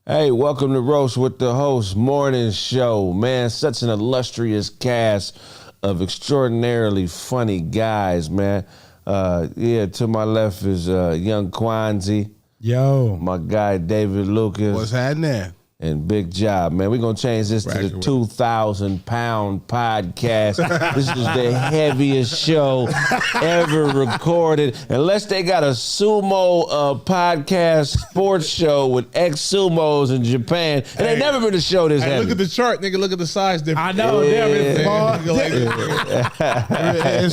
Hey, welcome to Roast with the Host Morning Show, man. Such an illustrious cast of extraordinarily funny guys, man. To my left is young Quincy. Yo. My guy David Lucas. What's happening? And Big Job, man. We're going to change this to the 2,000-pound podcast. This is the heaviest show ever recorded. Unless they got a sumo podcast sports show with ex-sumos in Japan. And they never been a show this heavy. Look at the chart, nigga. Look at the size difference. I know.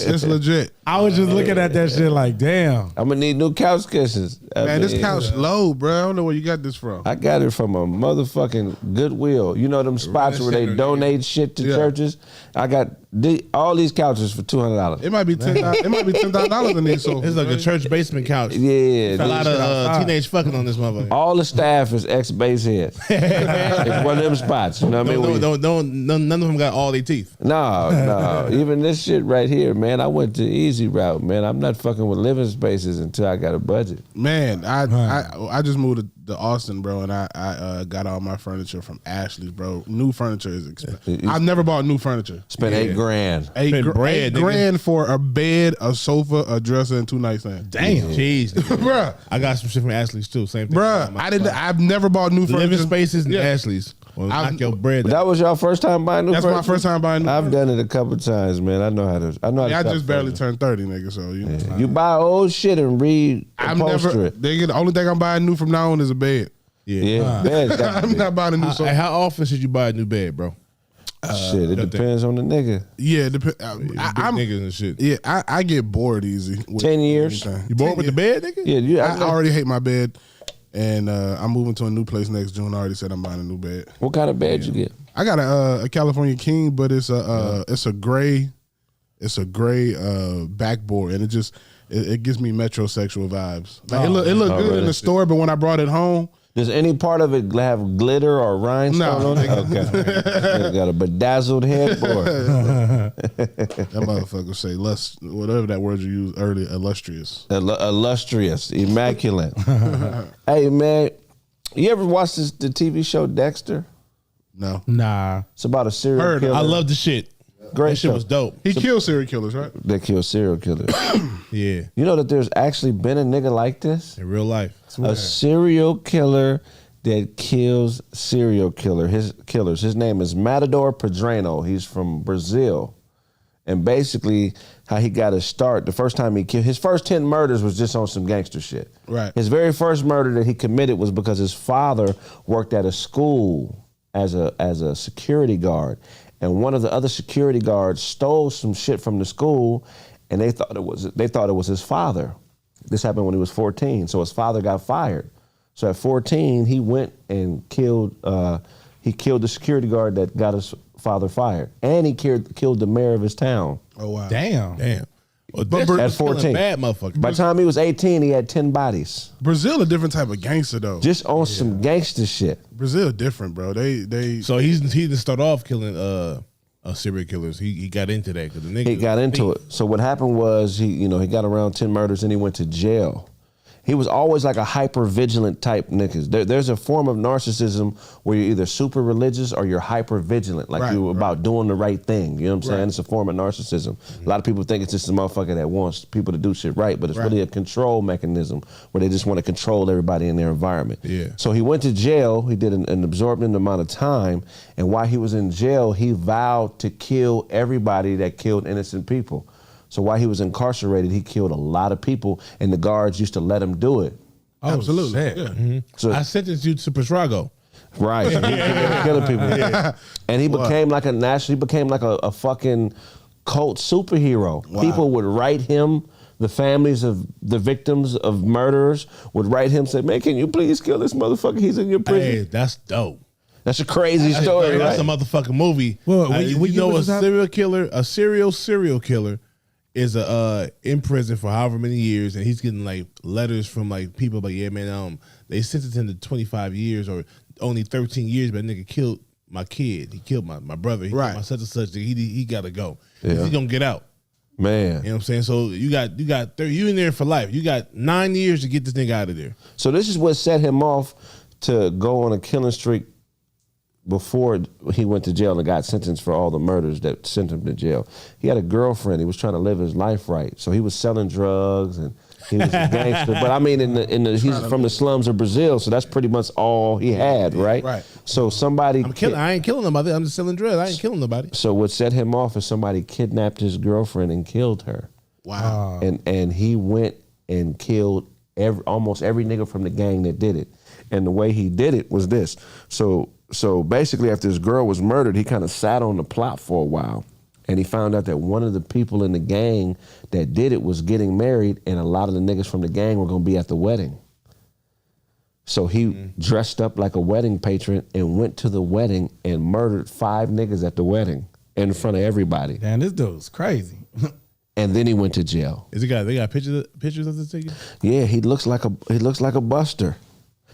It's legit. I was just looking at that shit like, damn. I'm going to need new couch cushions. This couch low, bro. I don't know where you got this from. I got it from a motherfucking Goodwill. You know them spots where they donate shit to churches? I got all these couches for $200. It might be $10,000 in these sofas. It's like a church basement couch. Yeah. A lot of teenage fucking on this motherfucker. All the staff is ex-base head. It's one of them spots. You know what I mean? None of them got all their teeth. No. Even this shit right here, man, I went the easy route, man. I'm not fucking with living spaces until I got a budget. Man, I just moved to Austin, bro, and I got all my furniture from Ashley's, bro. New furniture is expensive. I've never bought new furniture. Spent $8 grand. $8 grand for a bed, a sofa, a dresser, and 2 nightstands. Damn. Jeez. Bruh. I got some shit from Ashley's too. Same thing. Bruh, I've never bought new furniture. Living spaces and Ashley's. Well, knock your bread. That was your first time buying new furniture? That's my first time buying new I've furniture. done it a couple times, man. I know how to. I just barely turned 30, nigga. So you know. You buy old shit and upholster it. Nigga, the only thing I'm buying new from now on is a bed. Bed. I'm not buying a new sofa. How often should you buy a new bed, bro? Shit, it depends on the nigga. Yeah, Big niggas and shit. Yeah, I get bored easy. 10 years. You bored with the bed, nigga? Yeah, I already hate my bed, and I'm moving to a new place next June. I already said I'm buying a new bed. What kind of bed you get? I got a California King, but it's a gray backboard, and it gives me metrosexual vibes. Like it looked good in the store, but when I brought it home. Does any part of it have glitter or rhinestone on it? Okay. Got a bedazzled headboard. That motherfucker say whatever that word you used earlier, illustrious. Illustrious, immaculate. Hey, man, you ever watched the TV show Dexter? No. Nah. It's about a serial killer. I love the shit. Great That shit show. was dope. He kills serial killers, right? They kill serial killers. Yeah. You know that there's actually been a nigga like this? In real life. A serial killer that kills serial killers. His name is Matador Padrino. He's from Brazil. And basically, how he got his start, the first time he killed, his first 10 murders was just on some gangster shit. Right. His very first murder that he committed was because his father worked at a school as a security guard. And one of the other security guards stole some shit from the school, and they thought it was his father. This happened when he was 14, so his father got fired. So at 14, he went and killed the security guard that got his father fired, and he killed the mayor of his town. Oh wow. Damn. Well, At 14. bad motherfucker. By the time he was 18, he had 10 bodies. Brazil a different type of gangster though. Just on some gangster shit. Brazil different, bro. They So he didn't start off killing serial killers. He got into that because the nigga. He got into it. So what happened was he got around 10 murders and he went to jail. He was always like a hyper vigilant type niggas. There's a form of narcissism where you're either super religious or you're hyper vigilant, like you're about doing the right thing. You know what I'm saying? It's a form of narcissism. A lot of people think it's just a motherfucker that wants people to do shit right, but it's really a control mechanism where they just want to control everybody in their environment. Yeah. So he went to jail. He did an absorbent amount of time, and while he was in jail, he vowed to kill everybody that killed innocent people. So while he was incarcerated, he killed a lot of people, and the guards used to let him do it. Oh, absolutely. Shit. Yeah. Mm-hmm. So I sentenced you to Petrago. right, he kept killing people, and he became like a fucking cult superhero. Wow. People would write him. The families of the victims of murderers would write him, say, "Man, can you please kill this motherfucker? He's in your prison." Hey, that's dope. That's a crazy story, That's right? a motherfucking movie. Well, you know, a serial killer is in prison for however many years, and he's getting like letters from like people like, yeah, man, they sentenced him to 25 years or only 13 years, but that nigga killed my kid. He killed my brother. He killed my such and such. He gotta go. He's gonna get out. Man. You know what I'm saying? So you in there for life. You got 9 years to get this nigga out of there. So this is what set him off to go on a killing streak before he went to jail and got sentenced for all the murders that sent him to jail. He had a girlfriend. He was trying to live his life right. So he was selling drugs and he was a gangster. But I mean, he's from the slums of Brazil, so that's pretty much all he had, right? Right. So somebody... I ain't killing nobody. I'm just selling drugs. I ain't killing nobody. So what set him off is somebody kidnapped his girlfriend and killed her. Wow. And he went and killed almost every nigga from the gang that did it. And the way he did it was this. So basically, after this girl was murdered, he kind of sat on the plot for a while. And he found out that one of the people in the gang that did it was getting married, and a lot of the niggas from the gang were going to be at the wedding. So he dressed up like a wedding patron and went to the wedding and murdered 5 niggas at the wedding in front of everybody. Damn, this dude's crazy. And then he went to jail. They got pictures of this nigga? Yeah, he looks like a buster.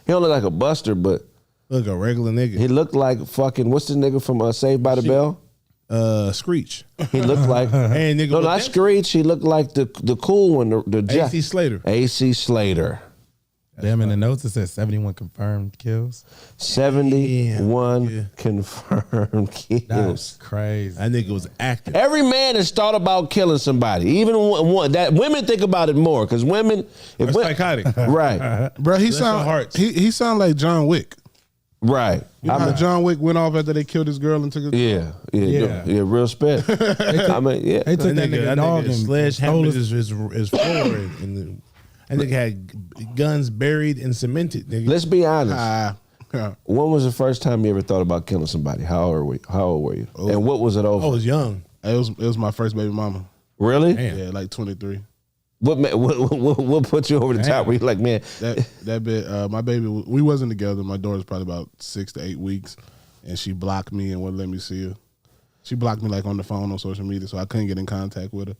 He don't look like a buster, but Look, a regular nigga. he looked like fucking, what's the nigga from Saved by the Bell? Screech. He looked like Hey, nigga, no, not Screech. He looked like the cool one, the Jeff. AC Slater. AC Slater. Damn, in the notes it says 71 confirmed kills. 71 confirmed kills. That's crazy. That nigga was active. Every man has thought about killing somebody. Even one that women think about it more because women, They're psychotic. right, Bro, he Bless your sound hearts. he sound like John Wick. right. You know how John Wick went off after they killed his girl and took his Yeah, real spit. I mean, yeah. They took that nigga dog and sledgehammer stole his. his floor and that nigga had guns buried and cemented. Nigga. Let's be honest. Yeah. When was the first time you ever thought about killing somebody? How old were you? And what was it over? I was young. It was my first baby mama. Really? Damn. Yeah, like 23. What put you over the top? Where you like, man? That bit, my baby, we wasn't together. My daughter's probably about 6 to 8 weeks, and she blocked me and wouldn't let me see her. She blocked me like on the phone on social media, so I couldn't get in contact with her.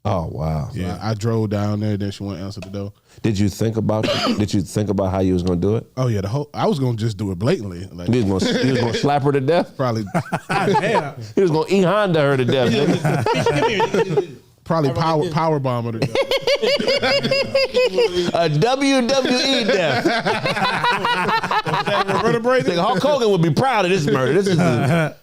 Oh wow. So I drove down there, then she wouldn't answer the door. Did you think about how you was gonna do it? Oh yeah, I was gonna just do it blatantly. Like You was gonna slap her to death? probably He was gonna Honda her to death. nigga. probably power bomb her to death. A WWE death. Nigga, Hulk Hogan would be proud of this murder.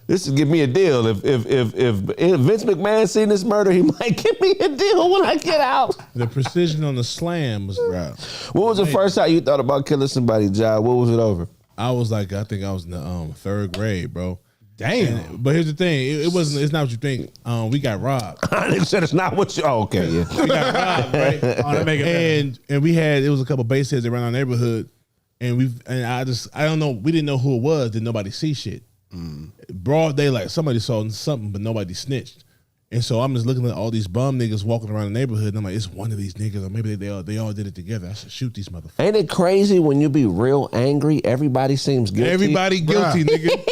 This is give me a deal. If Vince McMahon seen this murder, he might give me a deal when I get out. The precision on the slam was right. What was the first time you thought about killing somebody, John? What was it over? I think I was in the 3rd grade, bro. Damn. But here's the thing, it wasn't. It's not what you think. We got robbed. They said it's not what you. Oh, okay, yeah. We got robbed, right? that make it and we had it was a couple base heads around our neighborhood, and I don't know. We didn't know who it was. Did nobody see shit? Broad daylight, somebody saw something, but nobody snitched. And so I'm just looking at all these bum niggas walking around the neighborhood, and I'm like, it's one of these niggas, or maybe they all did it together. I should shoot these motherfuckers. Ain't it crazy when you be real angry, everybody seems guilty? Everybody guilty, nigga.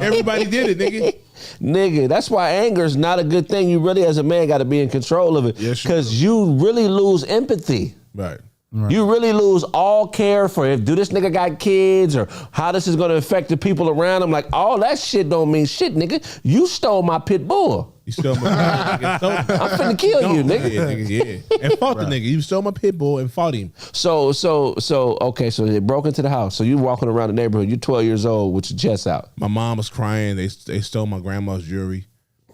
Everybody did it, nigga. Nigga, that's why anger is not a good thing. You really, as a man, got to be in control of it. Yes, you Because you really lose empathy. Right. You really lose all care for do this nigga got kids or how this is going to affect the people around him. Like, all that shit don't mean shit, nigga. You stole my pit bull. You stole my nigga. I'm finna kill you, nigga. Yeah, nigga, yeah. And fought the nigga. You stole my pit bull and fought him. So okay, so they broke into the house. So you walking around the neighborhood, you 12 years old with your chest out. My mom was crying. They stole my grandma's jewelry.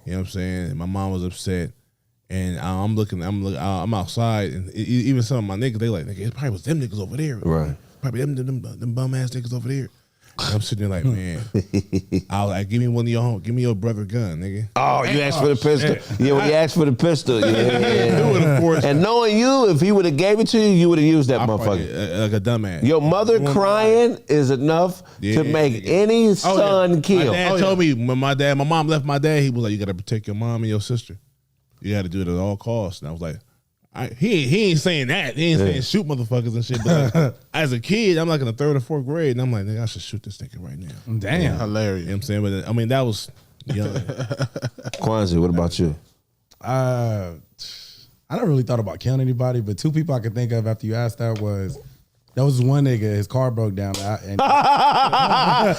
You know what I'm saying? And my mom was upset. And I'm outside, and even some of my niggas, they like, nigga, it probably was them niggas over there. Right. Probably them bum ass niggas over there. And I'm sitting there like, man, I was like, give me your brother gun, nigga. Oh, you asked for the pistol. Yeah, when you asked for the pistol, yeah. Knew it, of course. And knowing you, if he would have gave it to you, you would have used that I motherfucker. probably, like a dumbass. Your mother crying is enough to make any son kill. My dad told me when my mom left my dad, he was like, you got to protect your mom and your sister. You got to do it at all costs. And I was like, he ain't saying that. He ain't saying shoot motherfuckers and shit. But like, as a kid, I'm like in the 3rd or 4th grade, and I'm like, nigga, I should shoot this nigga right now. Damn. Hilarious. You know what I'm saying? But I mean, that was young. Quincy, what about you? I never really thought about killing anybody, but 2 people I could think of after you asked that was one nigga, his car broke down. And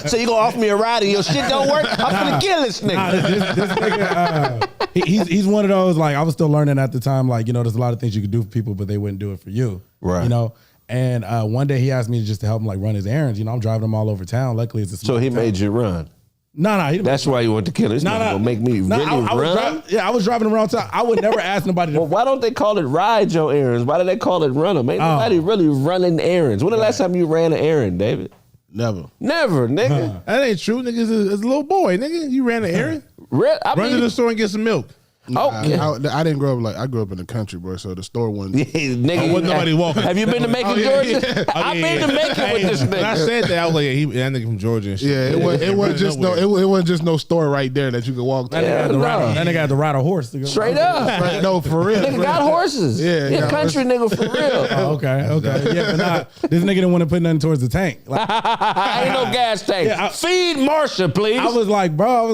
So you gonna offer me a ride and your shit don't work? I'm gonna kill this nigga. this nigga, he's one of those, like, I was still learning at the time, like, you know, there's a lot of things you could do for people, but they wouldn't do it for you. Right. You know? And one day he asked me to help him like run his errands. You know, I'm driving him all over town. Luckily, it's a small So he town. made you run. No, he didn't. That's why you want to kill. This nigga gonna make me really run. I was driving around town. I would never ask nobody to. Well, why don't they call it ride your errands? Why do they call it run them? Ain't nobody really running errands. When the last time you ran an errand, David? Never, nigga. That ain't true, nigga. It's a little boy, nigga. You ran an errand. Run To the store and get some milk. Okay. I didn't grow up I grew up in the country, bro. So the store wasn't. Nigga, wasn't nobody walking. Have you been to Macon, Georgia? I've been to Macon with this When I nigga. said that, I was like, that nigga from Georgia and shit. Yeah, it wasn't just it wasn't just no store right there that you could walk to. Yeah, no. That nigga had to ride a horse to go. Straight up. Right, no, for real. Nigga got horses. Yeah, He a yeah, country nigga for real. Oh, okay. Yeah, but this nigga didn't want to put nothing towards the tank. Like, Ain't no gas tank. Yeah, Feed Marsha, please. I was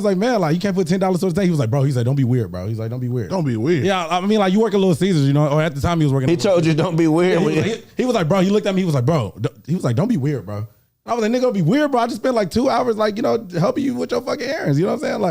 like, man, like you can't put $10 towards the tank. He was like, bro, don't be weird, bro. He's like, don't be weird. Don't be weird. Yeah, I mean, like you work at Little Caesars, you know, or at the time he was working. He told you don't be weird. He was like, bro. He looked at me. He was like, bro. He was like, don't be weird, bro. I was like, nigga, don't be weird, bro. I just spent like 2 hours, like helping you with your fucking errands. You know what I'm saying?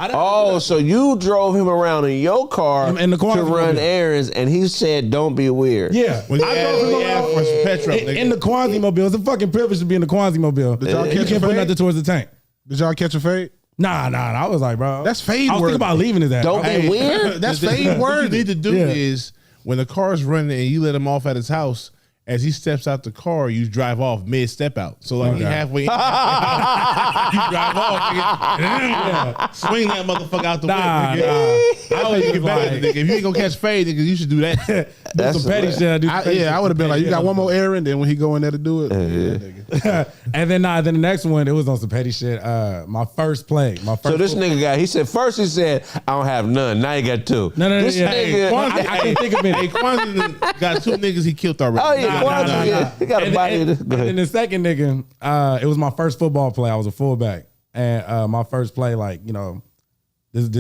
Like, So you drove him around in your car In the car to run errands, and he said, "Don't be weird." yeah. When I drove him asked for some petrol, nigga. in the Quincy mobile. It's a fucking privilege to be in the Quincy mobile. Did y'all You catch a can't put fade? nothing towards the tank. Did y'all catch a fade? Nah. I was like, bro. That's fade I was worthy. thinking about leaving his ass. Don't be weird. That's fade What you worthy. need to do Yeah. is when the car's running and you let him off at his house, as he steps out the car, you drive off mid step out. So like he halfway in, you drive off, nigga. Swing that motherfucker out the way. Nigga. I always get better, nigga. If you ain't gonna catch fade, nigga, you should do that. That's some petty shit. I would have been like, you got one more errand, and when he go in there to do it, nigga. And then the next one, it was on some petty shit. My first play. So this nigga he said, I don't have none. Now you got two. No, This yeah. nigga, I can't think of it. Hey, Kwanzaa got 2 niggas he killed already. oh yeah, Quincy, yeah. He got a body. Go And ahead. then the second nigga, it was my first football play. I was a fullback, and my first play, like this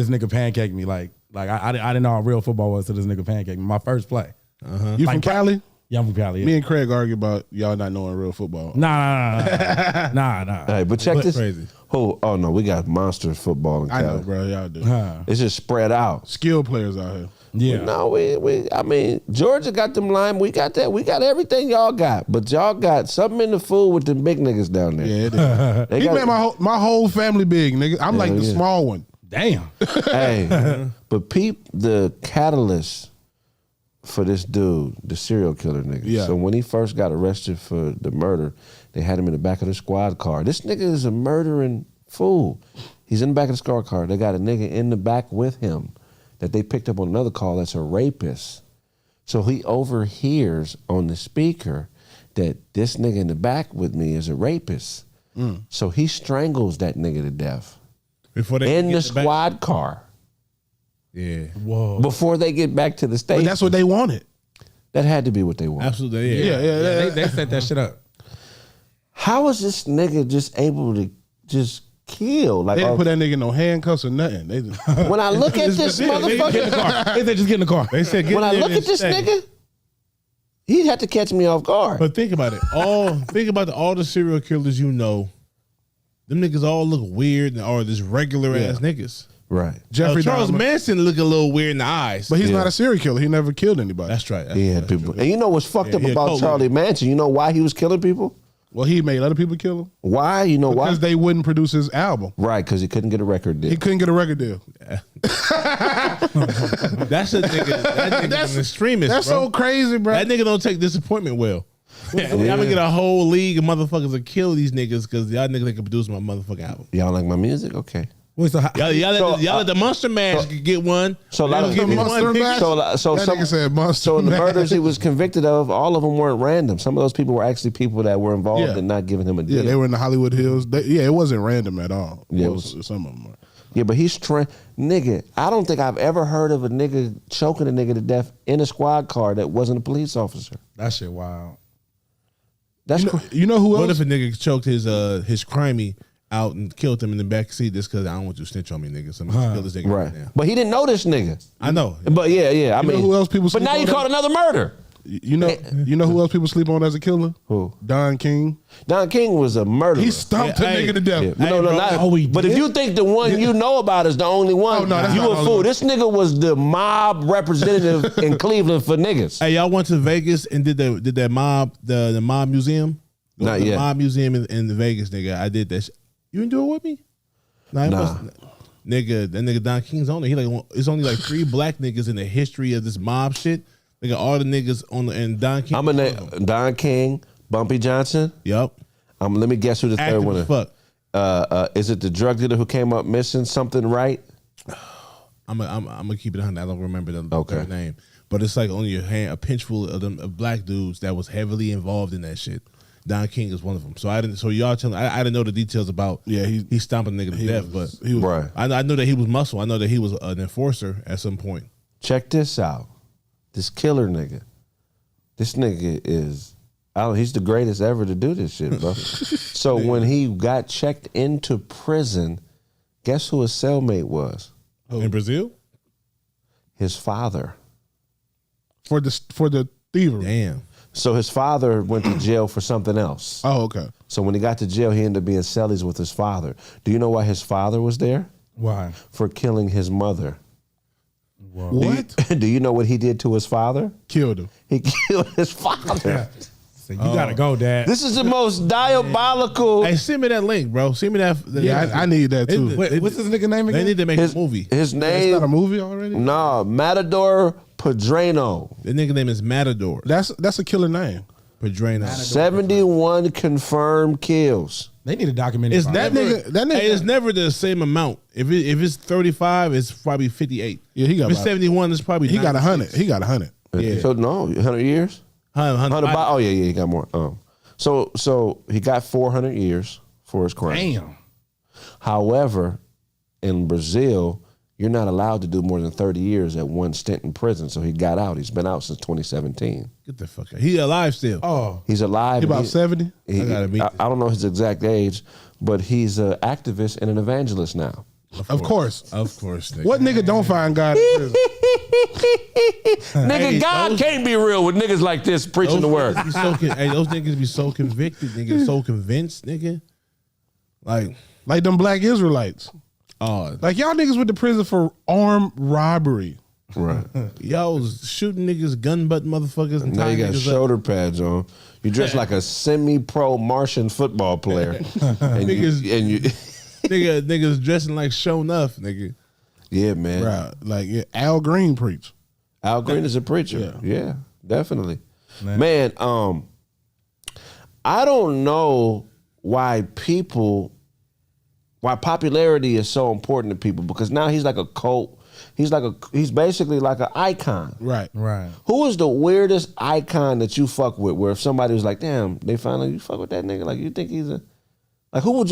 nigga pancaked me. Like I didn't know how real football was, so this nigga pancaked me. My first play. You from Cali? Yeah, I'm from Cali. Yeah. Me and Kraig argue about y'all not knowing real football. Nah. Hey, but check this. Crazy. Oh no, we got monsters football in I know, Cali. bro. Y'all do. It's just spread out. Skilled players out here. Yeah. No, I mean, Georgia got them lime. We got that. We got everything y'all got. But y'all got something in the food with them big niggas down there. Yeah, it is. They He got- made my whole family big, nigga. I'm like the yeah. small one. Damn. Hey, but peep the catalyst for this dude, the serial killer nigga. Yeah. So when he first got arrested for the murder, they had him in the back of the squad car. This nigga is a murdering fool. He's in the back of the squad car. They got a nigga in the back with him that they picked up on another call that's a rapist. So he overhears on the speaker that this nigga in the back with me is a rapist. So he strangles that nigga to death Before they in get the back- squad car Yeah. Whoa. before they get back to the But station. that's what they wanted. That had to be what they wanted. Absolutely. Yeah. Yeah. They set that shit up. How is this nigga just able to just kill? Like They didn't put that nigga in no handcuffs or nothing. They just, when I look at this motherfucker, They said just get in the car. They said get when I in there look at and this stay. nigga, he'd have to catch me off guard. But think about it. Think about all the serial killers you know. Them niggas all look weird or just regular ass niggas. Right. Jeffrey Charles Dahmer. Manson look a little weird in the eyes. But he's not a serial killer. He never killed anybody. That's right. He had people. And you know what's fucked up he a about cult Charlie Manson? You know why he was killing people? Well, he made other people kill him Why? You know why? because they wouldn't produce his album. Right, because he couldn't get a record deal. He couldn't get a record deal. That's a nigga. That nigga's an extremist. That's bro. so crazy, bro. That nigga don't take disappointment well. I'm gonna get a whole league of motherfuckers to kill these niggas because y'all niggas can produce my motherfucking album. Y'all like my music? Okay. Wait, so Y'all let the Monster Mash get one. So a lot of Give me Monster one Mash? ticket. So That some, nigga said monster. so in the man. murders he was convicted of, all of them weren't random. Some of those people were actually people that were involved Yeah. in not giving him a deal. Yeah, they were in the Hollywood Hills. It wasn't random at all. Yeah, it Well, was- some of them were. Yeah, but he's nigga. I don't think I've ever heard of a nigga choking a nigga to death in a squad car that wasn't a police officer. that shit wild. That's You know who What else? if a nigga choked his crimey out and killed him in the back seat just because I don't want you to snitch on me, nigga. So I'm gonna kill this nigga right right. now. But he didn't know this nigga. I know. But yeah. I mean, know who else people But sleep now you on? caught another murder. You know who else people sleep on as a killer? Who? Don King. Don King was a murderer. He stomped a nigga to death. Yeah. No, not. But if you think the one you know about is the only one, that's you not a all fool. of them. This nigga was the mob representative in Cleveland for niggas. Hey, y'all went to Vegas and did that mob the mob museum? Not the yet. mob museum in the Vegas, nigga. I did that. You didn't do it with me? Nah. Nigga, that nigga Don King's on there. It's only like 3 black niggas in the history of this mob shit. Nigga, all the niggas on the and Don King. I'm in there. Don King, Bumpy Johnson. Yup. Let me guess who the third Active one as is. fuck. Is it the drug dealer who came up missing something right? I'm gonna keep it 100. I don't remember the third name, but it's like only a pinch full of them of black dudes that was heavily involved in that shit. Don King is one of them. So I didn't. So y'all telling I didn't know the details about. Yeah, he stomped a nigga to death, but he was Right. I know that he was muscle. I know that he was an enforcer at some point. Check this out. This killer nigga. This nigga is. He's the greatest ever to do this shit, bro. So when he got checked into prison, guess who his cellmate was? In Brazil. His father. for the thievery. Damn. So his father went to jail for something else. Oh, okay. So when he got to jail, he ended up being cellies with his father. Do you know why his father was there? Why? For killing his mother. What? Do you know what he did to his father? Killed him. He killed his father. So you gotta go, Dad. This is the most diabolical. Hey, send me that link, bro. Send me that. Yeah, I need that too. Wait, what's his nigga name They again? need to make His a movie. His It's not a name? movie already. Nah, Matador Padrino. The nigga name is Matador. That's a killer name. Padrino. 71 confirmed kills. They need a documentary. It's about never. it. that nigga- Hey, it's never the same amount. If it's 35, it's probably 58. Yeah, he got If it's about- 71, it's probably. He got 100. 96. He got 100. Yeah. So no, 100 years? 100. Oh yeah, he got more. So he got 400 years for his crime. Damn. However, in Brazil, you're not allowed to do more than 30 years at one stint in prison. So he got out. He's been out since 2017. Get the fuck out. He alive still. Oh, He's alive. He and about 70. I gotta meet I don't know his exact age, but he's an activist and an evangelist now. Of course. Of course. Nigga. What nigga don't find God in prison? Nigga, God can't be real with niggas like this preaching the word. Be so those niggas be so convicted, nigga, so convinced, nigga. Like Them black Israelites. oh, Like y'all niggas went to prison for armed robbery. Right. y'all was shooting niggas, gun butt motherfuckers, and Now you tying got niggas up. shoulder pads on. You dress like a semi-pro Martian football player, and you Niggas dressing like show enough, nigga. yeah, man. Right. Like Al Green preach. Al Green is a preacher. Yeah, definitely. Man, I don't know why popularity is so important to people, because now he's like a cult. He's basically like an icon. Right. right. Who is the weirdest icon that you fuck with? Where if somebody was like, damn, they finally you fuck with that nigga, like you think he's a like what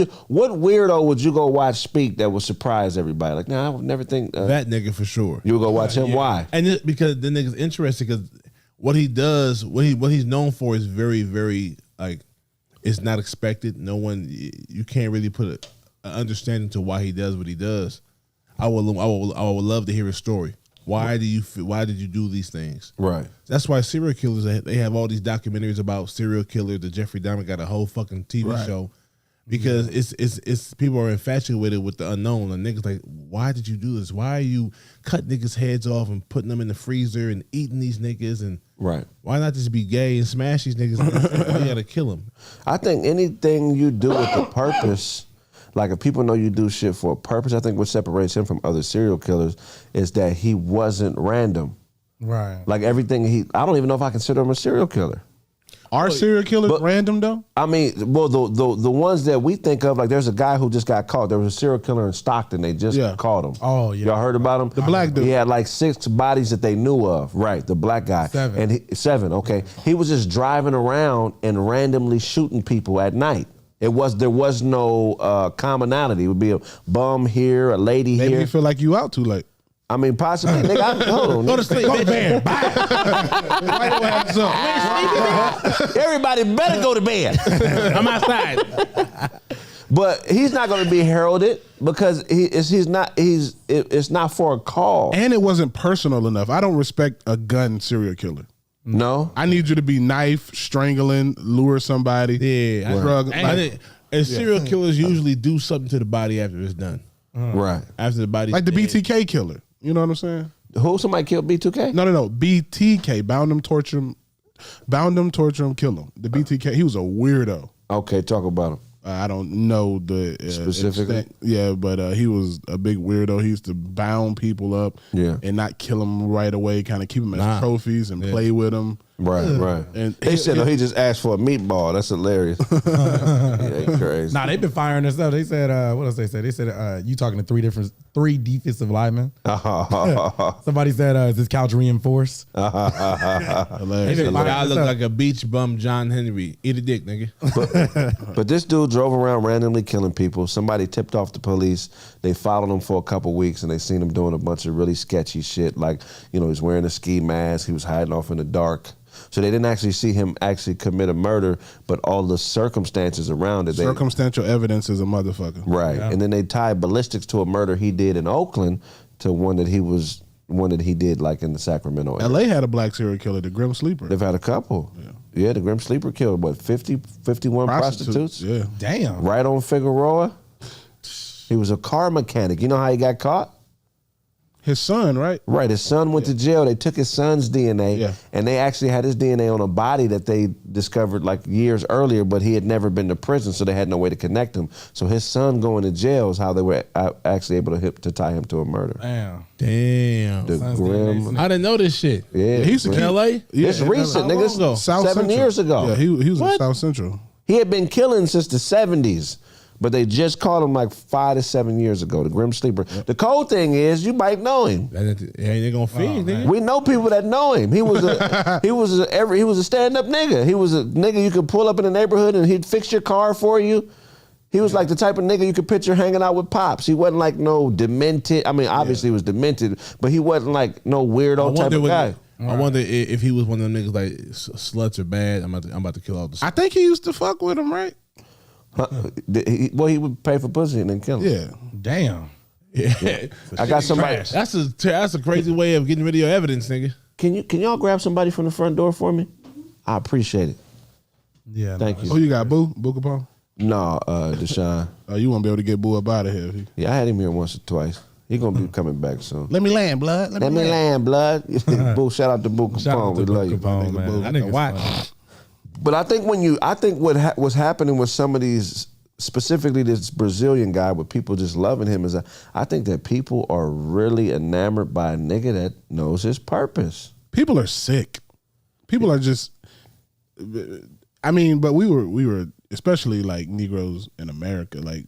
weirdo would you go watch speak that would surprise everybody? Like, nah, I would never think That nigga for sure. you would go watch him. Why? And because the nigga's interesting, because what he does, what he's known for is very, very like it's not expected. No one, you can't really put an understanding to why he does what he does. I would love to hear his story. Why did you do these things? Right. That's why serial killers, they have all these documentaries about serial killers. The Jeffrey Dahmer got a whole fucking TV show because it's people are infatuated with the unknown. And niggas like, why did you do this? Why are you cutting niggas' heads off and putting them in the freezer and eating these niggas? And Right. why not just be gay and smash these niggas? Why you gotta kill them? I think anything you do with a purpose, like if people know you do shit for a purpose, I think what separates him from other serial killers is that he wasn't random. Right. Like everything I don't even know if I consider him a serial killer. Are serial killers random though? I mean, well, the ones that we think of, like there's a guy who just got caught. There was a serial killer in Stockton. They just caught him. Oh, yeah. Y'all heard about him? The black dude. He had like 6 bodies that they knew of. Right, the black guy. 7. And 7, okay. He was just driving around and randomly shooting people at night. There was no commonality. It would be a bum here, a lady Maybe here. you feel like you out too late. I mean, possibly. Nigga, hold on. Go to sleep, bitch. Everybody better go to bed. I'm outside. But he's not going to be heralded because it's not for a call. And it wasn't personal enough. I don't respect a gun serial killer. No? I need you to be knife, strangling, lure somebody. Yeah, drug. And serial killers usually do something to the body after it's done. Right. After the body, Like the BTK killer. You know what I'm saying? Who? Somebody killed B2K? No. BTK. Bound him, torture him, kill him. The BTK. He was a weirdo. Okay, talk about him. I don't know the Specifically? extent. Yeah, but he was a big weirdo. He used to bound people up and not kill them right away, kind of keep them as trophies and play with them. Right. And They said, he just asked for a meatball. That's hilarious. Yeah, crazy. Nah, they've been firing this up. They said, what else they said? They said, you talking to three defensive linemen. Somebody said, is this couch reinforced? hilarious. They been firing I this look up. like a beach bum John Henry. Eat a dick, nigga. But this dude drove around randomly killing people. Somebody tipped off the police. They followed him for a couple weeks, and they seen him doing a bunch of really sketchy shit. Like, he was wearing a ski mask. He was hiding off in the dark. So they didn't actually see him actually commit a murder, but all the circumstances around it. Circumstantial evidence is a motherfucker. Right. Yeah. And then they tied ballistics to a murder he did in Oakland to one that he did like in the Sacramento area. LA had a black serial killer, the Grim Sleeper. They've had a couple. Yeah, the Grim Sleeper killed, 51 prostitutes? Yeah. Damn. Right on Figueroa. He was a car mechanic. You know how he got caught? His son, right? Right. His son went to jail. They took his son's DNA, and they actually had his DNA on a body that they discovered like years earlier, but he had never been to prison, so they had no way to connect him. So his son going to jail is how they were actually able to tie him to a murder. Damn. The Grim. I didn't know this shit. Yeah. He used to In LA? It's recent, How long ago? nigga. South 7 Central. years ago. Yeah, he was in South Central. He had been killing since the 70s, but they just caught him like 5 to 7 years ago, the Grim Sleeper. The cold thing is, you might know him. Ain't gonna feed, nigga. We know people that know him. He was a stand-up nigga. He was a nigga you could pull up in the neighborhood and he'd fix your car for you. He was like the type of nigga you could picture hanging out with Pops. He wasn't like no demented. I mean, obviously he was demented, but he wasn't like no weirdo type of guy. I wonder if he was one of them niggas like sluts are bad. I'm about to kill all the sluts. I think he used to fuck with him, right? He would pay for pussy and then kill him. Yeah. Damn. Yeah. I got somebody. Trash. That's a crazy way of getting rid of your evidence, nigga. Can y'all grab somebody from the front door for me? I appreciate it. Yeah. Thank you. Oh, you got Boo Capone? No, Deshaun. Oh, you won't be able to get Boo up out of here. Yeah, I had him here once or twice. He gonna be coming back soon. Let me land, blood. Let me land, blood. Boo, shout out to Boo Shout out Capone. We to love you. Capone, man. That nigga's Why? funny. But I think what's happening with some of these, specifically this Brazilian guy, with people just loving him, is I think that people are really enamored by a nigga that knows his purpose. People are sick. People are just. I mean, but we were especially like Negroes in America, like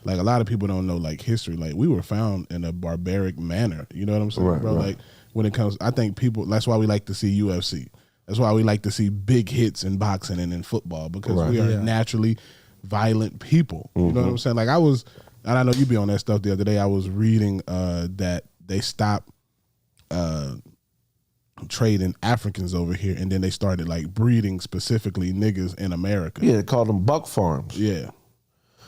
like a lot of people don't know like history. Like we were found in a barbaric manner. You know what I'm saying, Right, bro? right. Like when it comes, I think people. That's why we like to see UFC. That's why we like to see big hits in boxing and in football, because Right. we are naturally violent people. You know what I'm saying? Like and I know you be on that stuff the other day. I was reading that they stopped trading Africans over here, and then they started like breeding specifically niggas in America. Yeah, they call them buck farms. Yeah.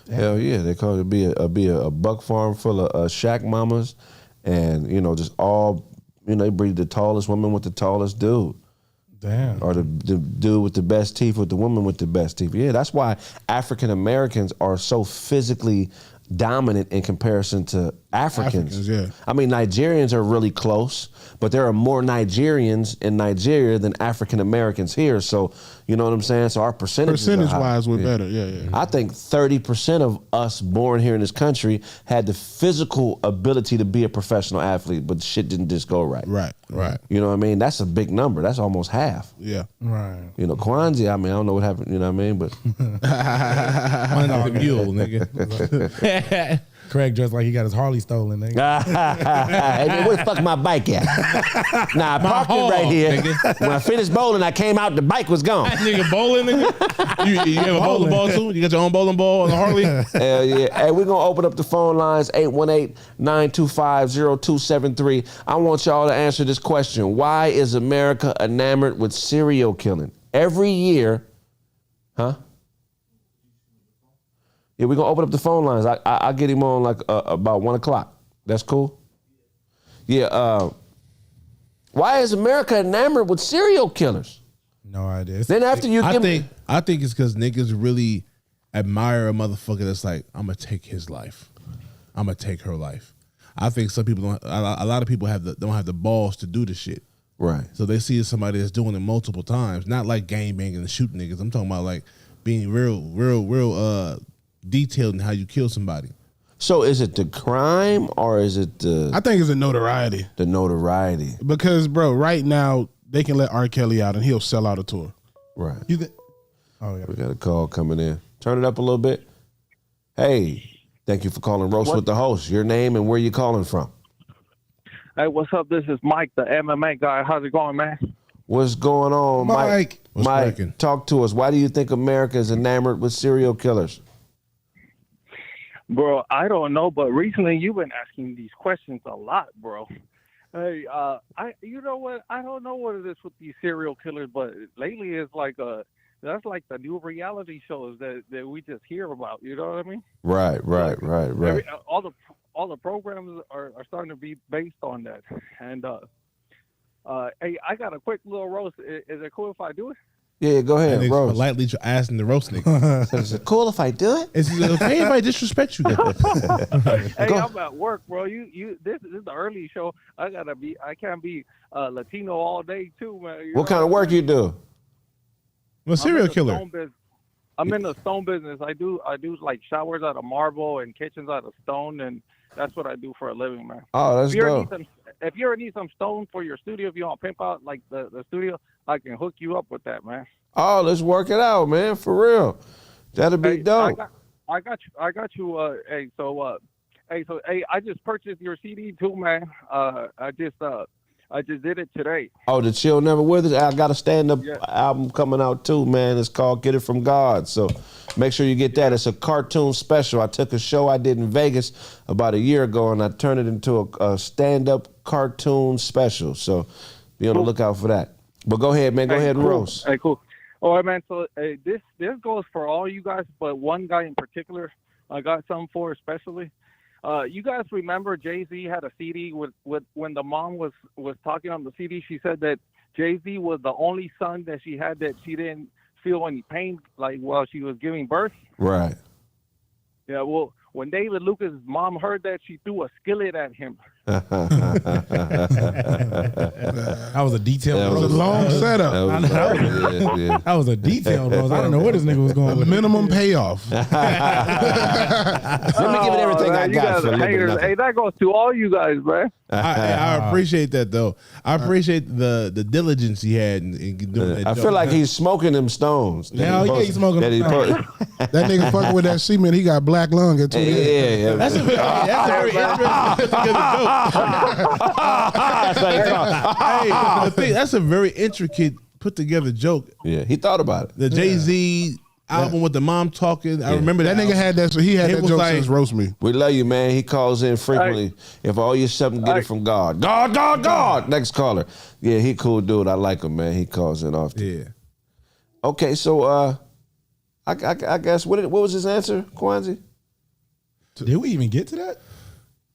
Hell yeah, they call it be a buck farm full of shack mamas, and just all they breed the tallest woman with the tallest dude. Damn. Or the dude with the best teeth with the woman with the best teeth. Yeah, that's why African Americans are so physically dominant in comparison to Africans. Yeah. I mean, Nigerians are really close, but there are more Nigerians in Nigeria than African Americans here. So, you know what I'm saying? So our Percentage-wise, we're better. Yeah. I think 30% of us born here in this country had the physical ability to be a professional athlete, but shit didn't just go right. Right. You know what I mean? That's a big number. That's almost half. Yeah. Right. Kwanzaa, I mean, I don't know what happened, you know what I mean? But One of the mule, nigga. Kraig dressed like he got his Harley stolen, nigga. Hey, man, where the fuck my bike at? Nah, I parked it right here. nigga. When I finished bowling, I came out, the bike was gone. Nigga bowling, nigga. You have a bowling ball too? You got your own bowling ball on the Harley? Hell yeah. Hey, we're going to open up the phone lines, 818-925-0273. I want y'all to answer this question. Why is America enamored with serial killing? Every year, huh? Yeah, we're going to open up the phone lines. I'll get him on like about 1 o'clock. That's cool? Yeah, Why is America enamored with serial killers? No idea. Then after you I give think it's because niggas really admire a motherfucker that's like, I'm gonna take his life, I'm gonna take her life. I think some people don't. A lot of people don't have the balls to do the shit. right. So they see somebody that's doing it multiple times, not like gang banging and shooting niggas. I'm talking about like being real detailed in how you kill somebody. So is it the crime or is it I think it's a notoriety. the notoriety? Because, bro, right now, they can let R. Kelly out and he'll sell out a tour. Right. You think? Oh yeah. We got a call coming in. Turn it up a little bit. Hey, thank you for calling Roast with the Host. Your name and where you calling from? Hey, what's up? This is Mike, the MMA guy. How's it going, man? What's going on, Mike? What's Mike, cracking? talk to us. Why do you think America is enamored with serial killers? Bro, I don't know, but recently you've been asking these questions a lot, bro. Hey, you know what? I don't know what it is with these serial killers, but lately it's like that's like the new reality shows that we just hear about. You know what I mean? Right. All the programs are starting to be based on that. And hey, I got a quick little roast. Is it cool if I do it? Yeah, go ahead, And Rose. politely asking the roast nigga. Is it cool if I do it? Is it okay if I disrespect you? Hey, Go. I'm at work, bro. This is the early show. I can't be Latino all day too, man. You What know kind of work you do? I'm a serial I'm in the killer. stone business. I'm in the stone business. I do like showers out of marble and kitchens out of stone, and that's what I do for a living, man. Oh, that's dope. If you ever need some stone for your studio, if you want to pimp out like the studio, I can hook you up with that, man. Oh, let's work it out, man. For real. That'll be dope. I got you. Hey, I just purchased your CD too, man. I just did it today. Oh, the Chill Never Withers. I got a stand-up Yeah. album coming out too, man. It's called Get It From God. So make sure you get that. It's a cartoon special. I took a show I did in Vegas about a year ago, and I turned it into a stand-up cartoon special. So be on the lookout for that. But go ahead, man. Go ahead and cool. roast. Hey, cool. All right, man. So this goes for all you guys, but one guy in particular, I got something for especially. You guys remember Jay-Z had a CD with when the mom was talking on the CD. She said that Jay-Z was the only son that she had that she didn't feel any pain like while she was giving birth. Right. Yeah. Well, when David Lucas' mom heard that, she threw a skillet at him. That was a detailed That It was roast. a long setup. That was a detailed roast. I don't know where this nigga was going A with it. minimum payoff. Let me give it everything I You got guys for a are little bit of haters. nothing. Hey, that goes to all you guys, man. I appreciate that though. I appreciate the diligence he had in doing that. I feel like he's smoking them stones. Hell yeah, he's smoking them stones. That nigga fucking with that cement, he got black lung at 2 years. Yeah. That's a very interesting joke. Hey, that's a very intricate put together joke. Yeah, he thought about it. The Jay-Z album with the mom talking. I remember That nigga had that. So he had It that was joke like- since roast me. We love you, man. He calls in frequently. If all your something, get it from God. God. Next caller. Yeah, he cool dude. I like him, man. He calls in often. Yeah. Okay, so I guess what was his answer, Quincy? Did we even get to that?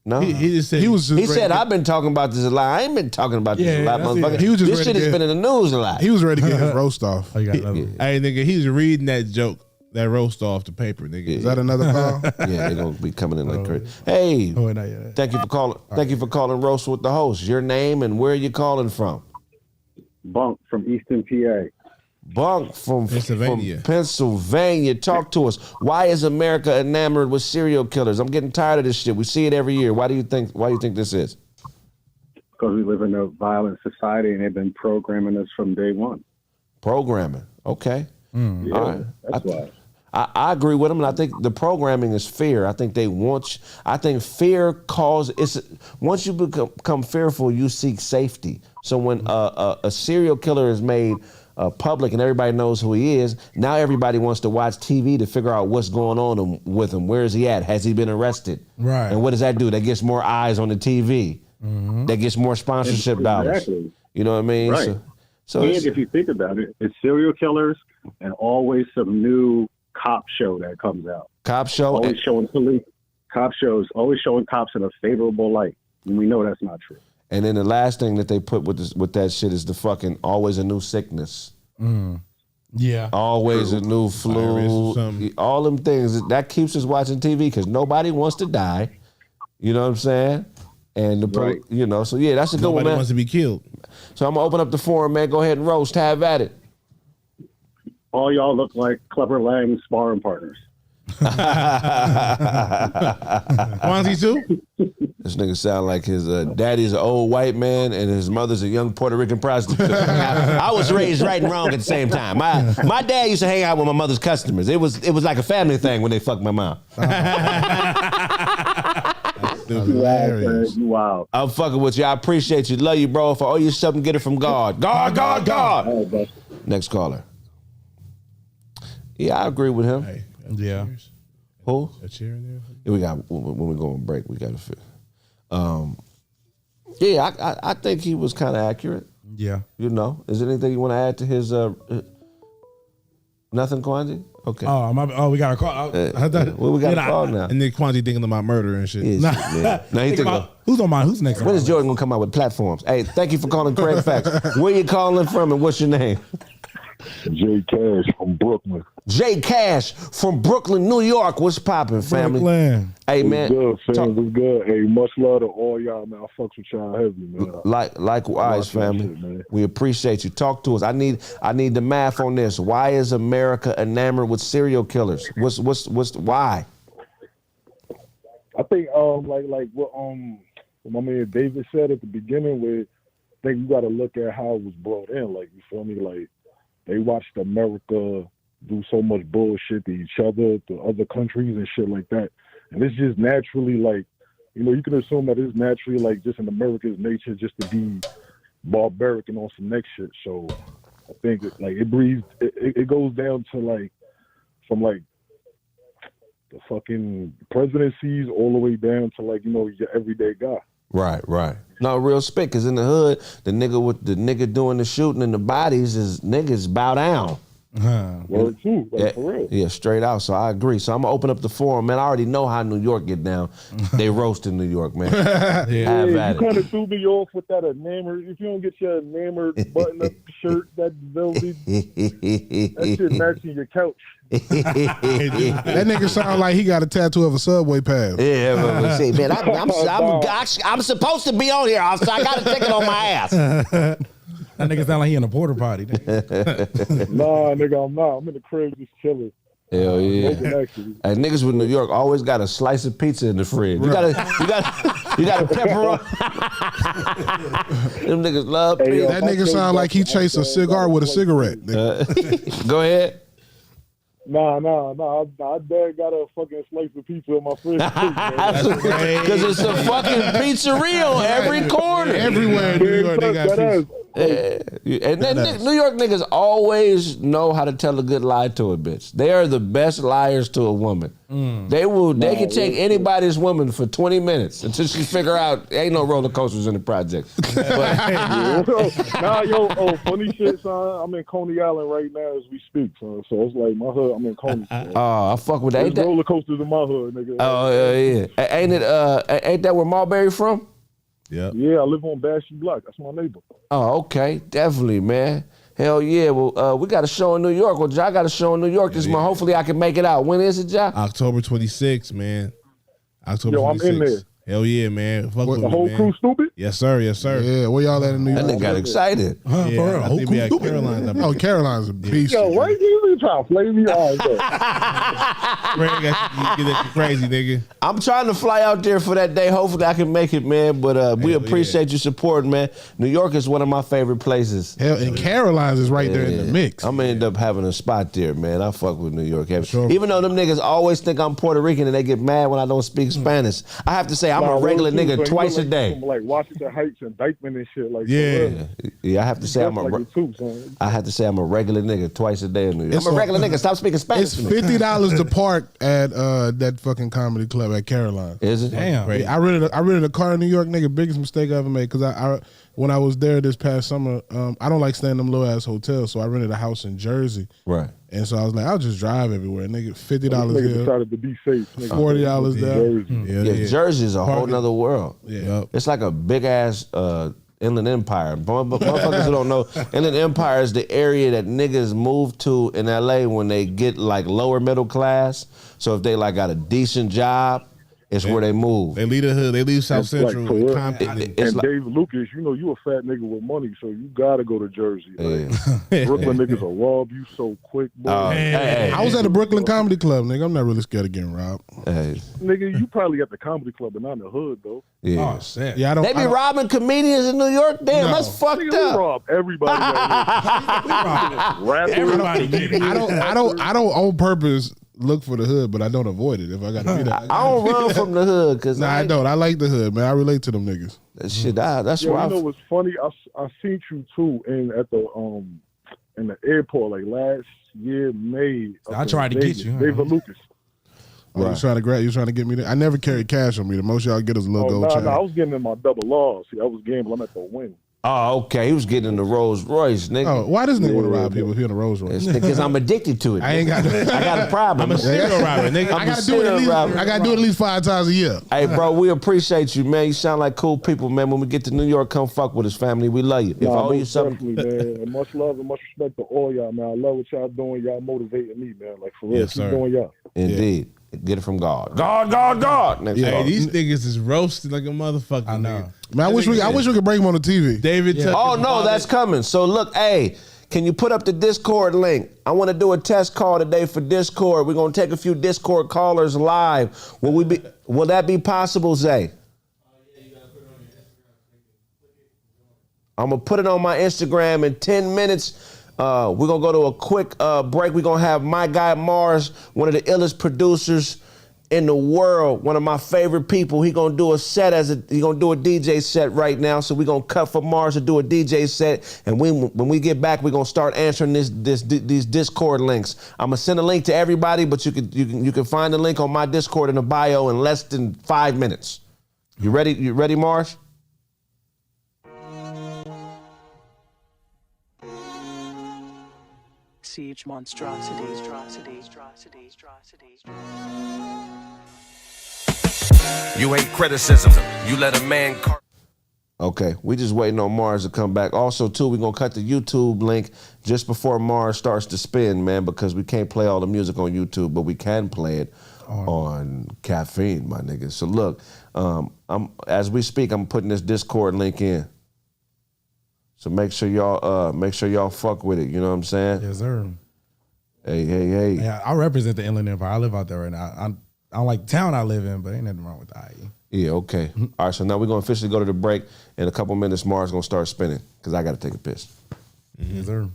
No. He just said He was just He ready said, to "I've been talking about this a lot. I ain't been talking about this Yeah, a lot, that's it. motherfucker. He was just This ready shit to has get- been in the news a lot." He was ready to get his roast off. Oh, you got another one. Hey nigga, he's reading that joke, that roast off the paper, nigga. Is that another call? Yeah, they're gonna be coming in like crazy. Hey, Oh, not yet. thank you for calling. Thank you for calling Roast with the Host. Your name and where you calling from? Bunk from Eastern PA. Bunk from Pennsylvania. From Pennsylvania. Talk to us. Why is America enamored with serial killers? I'm getting tired of this shit. We see it every year. Why do you think this is? Because we live in a violent society and they've been programming us from day one. Programming. Okay. Yeah, All right. that's why. I agree with them, and I think the programming is fear. I think I think fear once you become fearful, you seek safety. So when a serial killer is made public and everybody knows who he is, now everybody wants to watch TV to figure out what's going on with him. Where is he at? Has he been arrested? Right. And what does that do? That gets more eyes on the TV. That gets more sponsorship dollars. Exactly. You know what I mean? Right. So And if you think about it, it's serial killers and always some new cop show that comes out. cop show. Always showing police. Cop shows, always showing cops in a favorable light. And we know that's not true. And then the last thing that they put with that shit is the fucking always a new sickness. Yeah. Always a new Virus or flu. something. All them things. That keeps us watching TV because nobody wants to die. You know what I'm saying? And Right. you know, so yeah, that's a good Nobody one, man. wants to be killed. So I'm gonna open up the forum, man. Go ahead and roast. Have at it. All y'all look like Clever Lang sparring partners. Quincy too? This nigga sound like his daddy's an old white man and his mother's a young Puerto Rican prostitute. I was raised right and wrong at the same time. My dad used to hang out with my mother's customers. It was like a family thing when they fucked my mom. Hilarious. Wow. I'm fucking with you. I appreciate you. Love you, bro. If I owe you something, get it from God. God. Next caller. Yeah, I agree with him. Hey, Yeah. Who? a chair in there? Yeah, we got when we go on break, we got to fit. Yeah, I think he was kind of accurate. Yeah. You know, is there anything you want to add to his? Nothing, Quanji? Okay. We got a call. I thought, Well, we got a call now. And then Quincy thinking about murder and shit. Yeah, shit, man. Now he Think think about, who's on mine? Who's next? when is Jordan gonna come out with platforms? Hey, thank you for calling Kraig Facts. Where you calling from and what's your name? Jay Cash from Brooklyn. Jay Cash from Brooklyn, New York. What's poppin', family? Brooklyn. Hey, What's man. good, fam? talk- What's good? Hey, much love to all y'all, man. I fucks with y'all heavy, man. Likewise, Watch that family. shit, man. We appreciate you. Talk to us. I need the math on this. Why is America enamored with serial killers? What's why? I think like what my man David said at the beginning, where I think you got to look at how it was brought in. Like, you feel me? Like, they watched America do so much bullshit to each other, to other countries and shit like that. And it's just naturally, like, you know, you can assume that it's naturally, like, just in America's nature just to be barbaric and on some next shit. So I think, it goes down to, like, from, like, the fucking presidencies all the way down to, like, you know, your everyday guy. Right. No, real spit, because in the hood, the nigga doing the shooting and the bodies is niggas bow down. Word too, like, Yeah, for real. yeah, straight out. So I agree. So I'm gonna open up the forum, man. I already know how New York get down. They roast in New York, man. Have Yeah, at you it. kind of threw me off with that enamored. If you don't get your enamored button-up shirt, that velvet, that shit matching your couch. That nigga sound like he got a tattoo of a subway pass. Yeah, but see, man, I'm supposed to be on here, so I got to take it on my ass. That nigga sound like he in a porta potty. Nah, nigga, I'm not. I'm in the crib just chilling. Hell yeah. Smoking, actually. Hey, niggas with New York always got a slice of pizza in the fridge. You got a pepperoni. Them niggas love Hey, pizza. That nigga sound like he chased a cigar with a cigarette. Go ahead. Nah. I dad got a fucking slice of pizza in my fridge. Because it's a fucking pizzeria on every corner. Everywhere in New York, they got pizza. And then New York niggas always know how to tell a good lie to a bitch. They are the best liars to a woman. They can take anybody's woman for 20 minutes until she figure out ain't no roller coasters in the project. Funny shit, son. I'm in Coney Island right now as we speak, son. So it's like my hood. I'm in Coney. Son. Oh, I fuck with that. Ain't There's that? roller coasters in my hood, nigga. Oh yeah. Ain't it? Ain't that where Marbury from? Yep. Yeah, I live on Bashy Block. That's my neighbor. Oh, okay, definitely, man. Hell yeah. Well, we got a show in New York. Well, Ja got a show in New York this month. Hopefully, I can make it out. When is it, Ja? October 26th, man. October 26th. Yo, I'm in there. Hell yeah, man. Fuck with The me, whole man. crew stupid? Yes, sir. Yes, sir. Yeah, where y'all at in New That York? nigga got excited. Huh, Yeah, for real? I think we at Caroline's. Oh, Caroline's a beast. Yo, why you trying to play me? All right, Kraig, get that crazy, nigga. I'm trying to fly out there for that day. Hopefully, I can make it, man. But we appreciate you supporting, man. New York is one of my favorite places. Hell, and Caroline's is right there in the mix. I'm gonna end up having a spot there, man. I fuck with New York heavy. Sure. Even though them niggas always think I'm Puerto Rican and they get mad when I don't speak Spanish. I have to say I'm a regular nigga twice a day. From like Washington Heights and Dykeman and shit. Like, Yeah, I have to say I'm like it too, son. I have to say I'm a regular nigga twice a day in New York. It's I'm a a- regular nigga. Stop speaking Spanish It's to me. $50 to park at that fucking comedy club at Caroline. Is it? Damn. Yeah, I rented a car in New York, nigga. Biggest mistake I ever made because I when I was there this past summer, I don't like staying in them little ass hotels, so I rented a house in Jersey. Right. And so I was like, I'll just drive everywhere. Nigga, $50 Nigga here, decided to be safe. Nigga. $40 down. Jersey. Yeah, Jersey's a whole nother world. Yeah. It's like a big ass Inland Empire. Motherfuckers who don't know, Inland Empire is the area that niggas move to in LA when they get like lower middle class. So if they like got a decent job, it's where they move. They leave the hood. They leave South It's like Central. for real. Compton, And It's like- Dave Lucas, you know you a fat nigga with money, so you gotta go to Jersey. Like, Yeah. Brooklyn niggas will rob you so quick, boy. Hey, I was at the Brooklyn Comedy Club, nigga. I'm not really scared of getting robbed. hey, Nigga, you probably at the comedy club, but not in the hood though. yeah. Oh shit. Yeah, I don't. They be I don't- robbing comedians in New York? Damn, No. that's fucked Nigga, we up. rob everybody. Rappers. Everybody. I don't on purpose look for the hood, but I don't avoid it if I gotta be there. I don't run from the hood because Nah, I don't. I like the hood, man. I relate to them niggas. That shit, that's Yo, why. you know what's funny? I seen you too at the in the airport like last year May. I tried to get you, huh? David Lucas. Oh, you trying to get me there? I never carry cash on me. The most y'all get is a little gold chain. I was getting in my double law. See, I was gambling. I'm at the win. Oh, okay. He was getting in the Rolls Royce, nigga. Oh, why does nigga want to rob people if he in a Rolls Royce? Because I'm addicted to it. I ain't got. I got a problem. I'm a serial robber, nigga. I gotta do it at least. I gotta do it at least 5 times a year. Hey, bro, we appreciate you, man. You sound like cool people, man. When we get to New York, come fuck with us, family. We love you. If I owe you most something, definitely, man. And much love and much respect to all y'all, man. I love what y'all doing. Y'all motivating me, man. Like for real, Yes, keep sir. doing y'all. indeed, get it from God. God. Next Hey, call. these niggas is roasted like a motherfucker. I know. Man, I wish we could bring him on the TV. David Tucker. Oh no, that's coming. So look, hey, can you put up the Discord link? I want to do a test call today for Discord. We're gonna take a few Discord callers live. Will that be possible, Zay? I'm gonna put it on my Instagram in 10 minutes. We're gonna go to a quick break. We're gonna have my guy Mars, one of the illest producers in the world, one of my favorite people. He gonna do a set he gonna do a DJ set right now. So we're gonna cut for Mars to do a DJ set, and when we get back, we're gonna start answering these Discord links. I'm gonna send a link to everybody, but you can find the link on my Discord in the bio in less than 5 minutes. You ready? You ready, Mars? Siege monstrosities. You hate criticism. You let a man. Okay, we just waiting on Mars to come back. Also, too, we're going to cut the YouTube link just before Mars starts to spin, man, because we can't play all the music on YouTube, but we can play it on Caffeine, my nigga. So look, as we speak, I'm putting this Discord link in. So make sure y'all fuck with it, you know what I'm saying? Yes, sir. Hey. Yeah, I represent the Inland Empire. I live out there right now. I don't like the town I live in, but ain't nothing wrong with the IE. Yeah, okay. All right, so now we're going to officially go to the break. In a couple minutes, Mars going to start spinning because I got to take a piss. Yes, sir.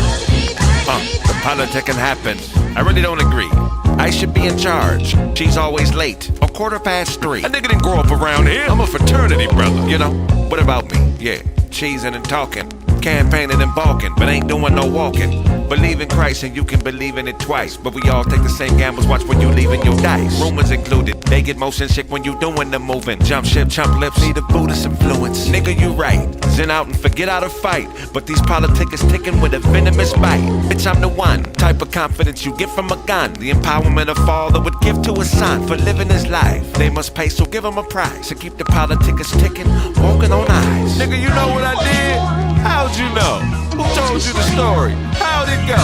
The politicking happens. I really don't agree. I should be in charge. She's always late. A 3:15. A nigga didn't grow up around here. I'm a fraternity brother, you know? What about me? Yeah, cheesing and talking. Campaigning and balking, but ain't doing no walking. Believe in Christ and you can believe in it twice. But we all take the same gambles, watch when you leaving your dice. Rumors included, they get motion sick when you doing the moving. Jump ship, chump lips, need a Buddhist influence. Nigga, you right, zen out and forget how to fight. But these politics ticking with a venomous bite. Bitch, I'm the one, type of confidence you get from a gun. The empowerment a father would give to a son for living his life. They must pay, so give him a price. To keep the politics ticking, walking on eyes. Nigga, you know what I did? How'd you know? Who told you the story? How'd it go?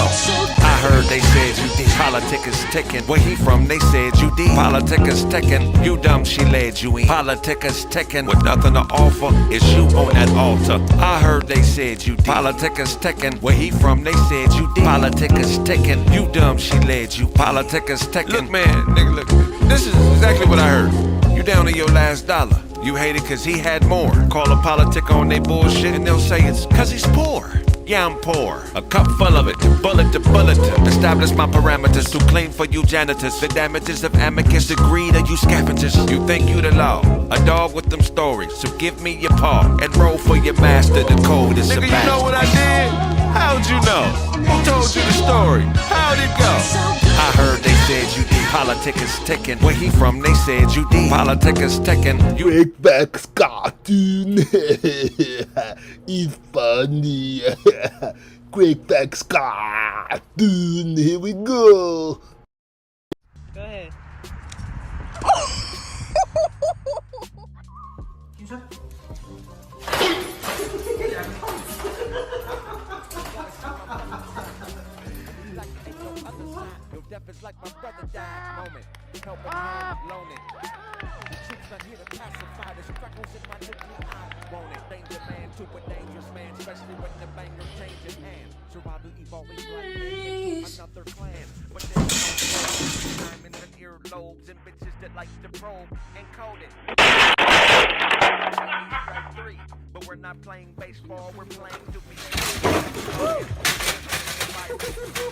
I heard they said you did. Politicus ticking. Where he from? They said you did. Politicus ticking. You dumb, she led you in. Politicus ticking. With nothing to offer, it's you on that altar. I heard they said you did. Politicus ticking. Where he from? They said you did. Politicus ticking. You dumb, she led you. Politicus ticking. Look, man, nigga, look. This is exactly what I heard. You down to your last dollar. You hate it cause he had more. Call a politic on they bullshit and they'll say it's cause he's poor. Yeah, I'm poor. A cup full of it, bullet to bulletin. Establish my parameters to claim for you janitors. The damages of amicus, the greed of you scavengers. You think you the law, a dog with them stories. So give me your paw and roll for your master. The code is Nigga, you know what I did? How'd you know? Who told you the story? How'd it go? I heard they said you did. Politic is ticking. Where he from? They said you did. Politic is ticking. You Break back cartoon. It's funny. Break back cartoon. Here we go. Go ahead. It's like my brother died moment. Helping hand loaning. The troops not here to pacify the freckles in my nuclear eye. Want it? Danger man to a dangerous man, especially when the banger changes hands. Survival evolving black men into another clan. But there's no diamonds and earlobes and bitches that like to probe and code it. Three, but we're not playing baseball, we're playing doobie.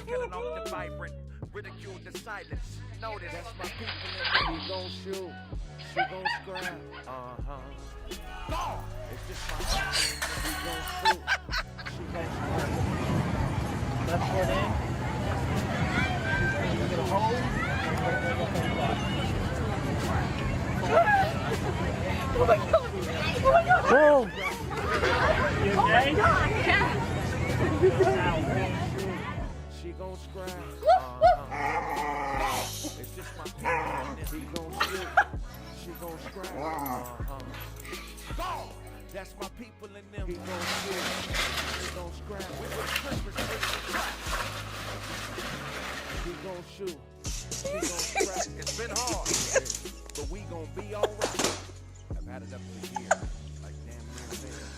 Killing off the vibrant. Ridicule the silence. Notice that's my people in she gon' shoot. She gon' scrap. Go! It's just my people in she gon' shoot. She gon' scrap. Left foot in. You get a hold. Oh my god! Oh my god! Boom! You okay? She gon' scrap. It's just my people. He gon' shoot. She gon' scrap. Go! That's my people in them. He gon' shoot. She gon' scrap. We were Christmas He gon' shoot. She gon' scrap. It's been hard, but we gon' be alright. I've had it up to here. Like damn near there.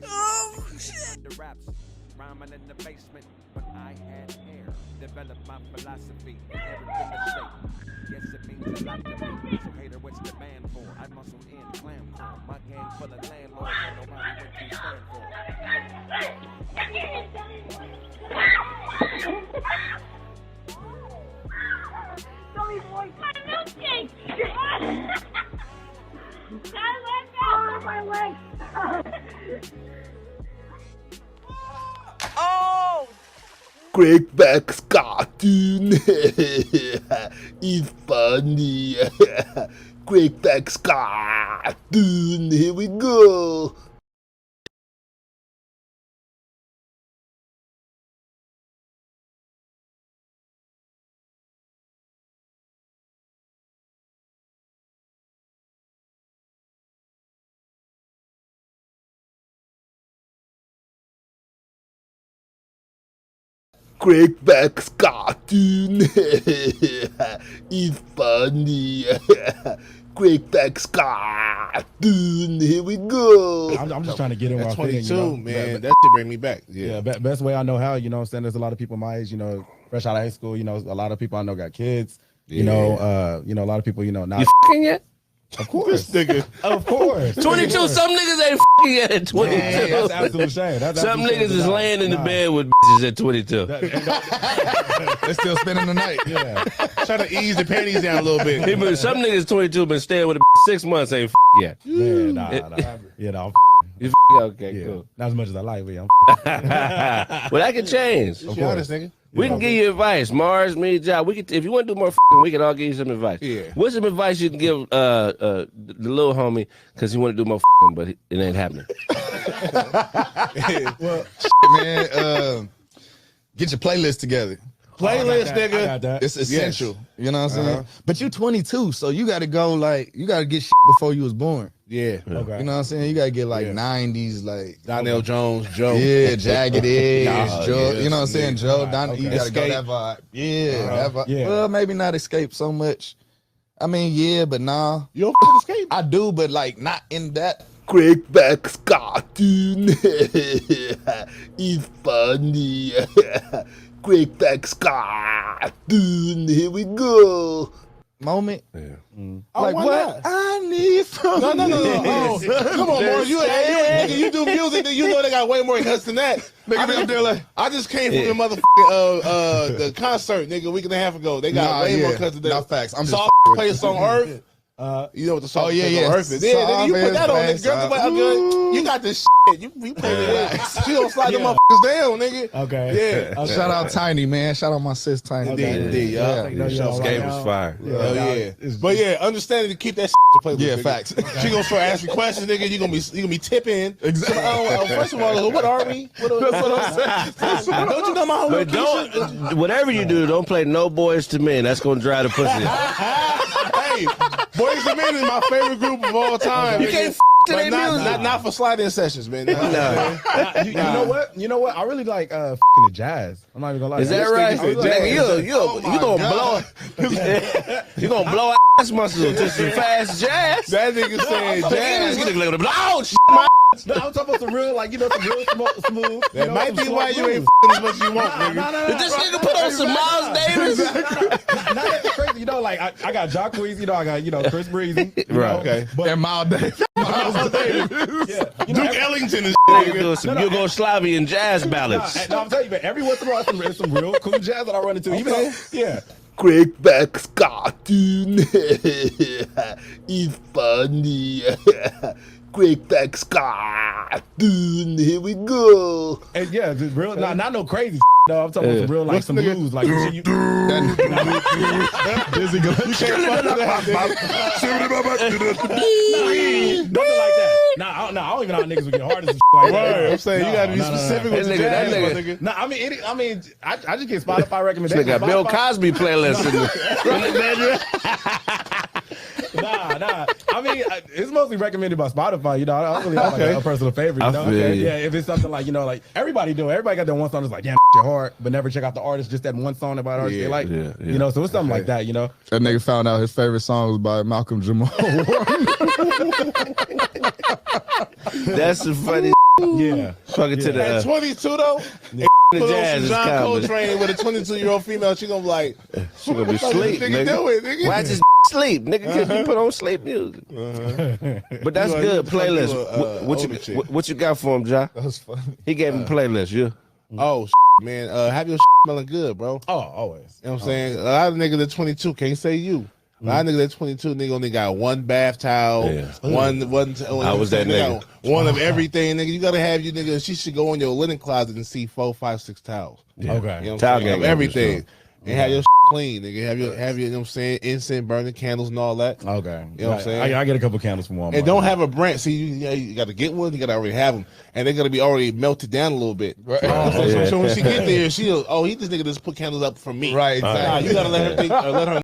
Oh shit! The raps, rhyming in the basement, but I had hair. Developed my philosophy, never been a shape. Yes, it means a lot to me. So hater, what's the band for? I muscle in clam core. My gang full of landlords, and nobody what you stand for. Sorry, boy. My milkshake. Oh, my legs. Oh! Kraig back cartoon. It's funny. Kraig back cartoon. Here we go. Kraig back cartoon. It's funny. Kraig back cartoon. Here we go. I'm just trying to get in That's where I fit 22, in, you know? man. That shit bring me back. Yeah, best way I know how, you know what I'm saying? There's a lot of people my age, you know, fresh out of high school, you know, a lot of people I know got kids. You know, a lot of people, you know, not You f***ing yet? Of course. This nigga. Of course. 22, some niggas ain't f***ing yet at 22. Man, that's absolute shame. Some niggas is laying in the bed with bitches at 22. They're still spending the night. Yeah. Try to ease the panties down a little bit. Some niggas 22 been staying with a 6 months ain't yet. Man, nah. You know, You okay, yeah. cool. Not as much as I like, but Well, that can change. Be honest, nigga. We can give you advice. Mars, me, John. We could, if you want to do more f***ing, we can all give you some advice. Yeah. What's some advice you can give the little homie because he want to do more f***ing, but it ain't happening? Well, man, get your playlist together. Playlist, nigga. I got that. It's essential. Yes. You know what I'm saying? But you 22, so you got to go you got to get shit before you was born. Yeah. Okay. You know what I'm saying? You got to get 90s, like Donnell Jones, Joe. Yeah, Jagged Edge, Joe. yes, You know what I'm saying? Joe, Right, Don, you okay. got to go that vibe. Yeah, that vibe. Yeah. Well, maybe not Escape so much. I mean, yeah, but nah. You don't f***ing Escape? I do, but like not in that. Kraig back cartoon. It's funny. Kraig back cartoon. Here we go. moment. Yeah. Like why what? not? I need from No. Oh, come on, Morris. You do music, then you know they got way more cuts than that. I just came from the motherfucking the concert, nigga, a week and a half ago. They got way more cuts than that. Not facts. I'm just Soft play a song Earth. You know what the song yeah. Earth is. Yeah, nigga, you put that on, nigga. Girls like, good. You got this shit. You play it. She don't slide the motherfuckers down, nigga. Okay. Yeah. Shout out Tiny, man. Shout out my sis Tiny. Indeed, yeah. This game was fire. Yeah. But yeah, understanding to keep that shit to play with. Yeah, nigga. facts. She gonna start asking questions, nigga. You gonna be tipping. Exactly. First of all, what are we? Don't you know my But don't, whatever you do, don't play No Boys to Men. That's gonna dry the pussy. Hey, Boys II Men is my favorite group of all time. You nigga. can't to But their music. not for sliding sessions, man. You know what? You know what? I really like the jazz. I'm not even gonna lie. Is that right? Nigga, you gonna blow. You gonna blow ass muscles to some fast jazz. That nigga said jazz. Oh shit, my. No, I'm talking about some real, like, some real smooth. That might be why you ain't as much as you want, nigga. Did this nigga put on some Miles Davis? Not that crazy. like, I got Jacquees, I got, Chris Breezy. Right. Okay. But and Miles Davis. yeah. Duke Ellington is Yugoslavian jazz ballads. No, I'm telling you, man, every once in a while, some real cool jazz that I run into. Even though, yeah. Kraig back's cartoon. It's funny. Kraig back's cartoon. Here we go. And yeah, just real, not no crazy. No, I'm talking about some real, like some blues, like Dizzy You can't nothing like that. Nah, I don't even know how niggas would get hard as like that. I'm saying you gotta be specific with the jazz, nigga. Nah, I mean, I just get Spotify recommendations. They got Bill Cosby playlist in the Nah. I mean, it's mostly recommended by Spotify. I don't really have like a personal favorite. Yeah, if it's something like like everybody do. Everybody got that one song that's like, damn, shit hard, but never check out the artist. Just that one song about artist they like. Yeah. So it's something like that. That nigga found out his favorite song was by Malcolm Jamal. That's the funny. Yeah. Fucking to the. At 22 though. The jazz is John coming. Coltrane with a 22-year-old female, she gonna be like, She gonna be sleep, nigga. Why just sleep, nigga? Cause you put on sleep music. But that's good. Playlist. What you got for him, Ja? That was funny. He gave him a playlist. Yeah. Oh man, have your smelling good, bro. Oh, always. You know what I'm saying? A lot of niggas that 22 can't say you. A lot of niggas that 22 nigga only got one bath towel, one. I was that nigga. One of everything, nigga. You gotta have you nigga. She should go in your linen closet and see 4, 5, 6 towels. Yeah. Okay. You know what I'm Towel saying? gang Of everything. sure. And have your clean, nigga. Have your, you know what I'm saying, incense, burning candles and all that. Okay. You know what I'm saying? I get a couple candles from Walmart. And don't have a brand. See, you got to get one. You got to already have them, and they're gonna be already melted down a little bit. Right. So when she get there, this nigga just put candles up for me. Right. Exactly. Nah, you gotta let her think, let her